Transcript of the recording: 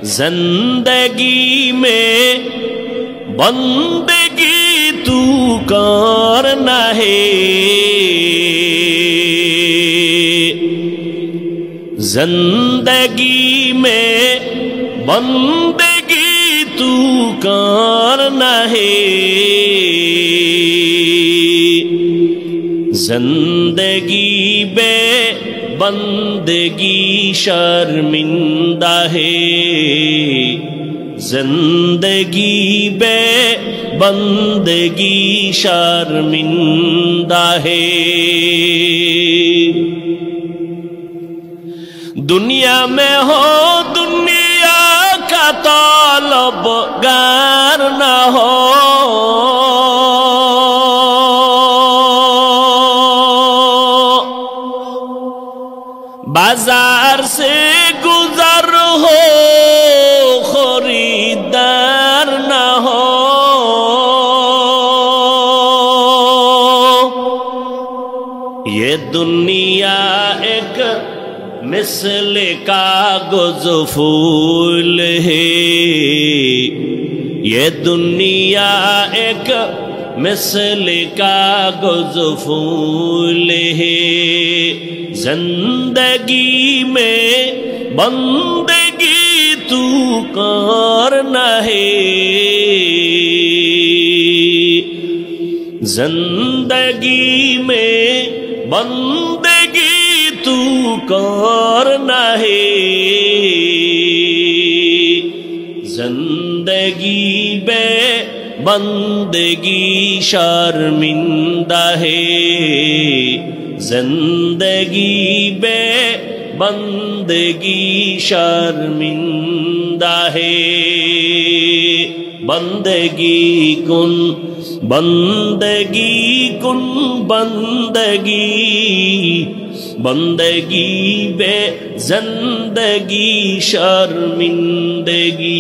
زندگی میں بندگی تو کرنا ہے، زندگی میں بندگی تو کرنا ہے، زندگی بے بندگی شرمندہ ہے، زندگی بے بندگی شرمندہ ہے۔ دنیا میں ہو دنیا کا طالبگار نہ ہو، بازار سے گزر ہو خریدار نہ ہو، یہ دنیا ایک مثل کاغذ پھول ہے، یہ دنیا ایک مثل کاغذ پھول ہے، زندگی میں بندگی تو کرنا ہے، زندگی میں بندگی تو کرنا ہے، زندگی بے بندگی شرمندہ ہے، زندگی بے بندگی شرمندہ ہے۔ بندگی کن بندگی کن بندگی، بندگی بے زندگی شرمندگی۔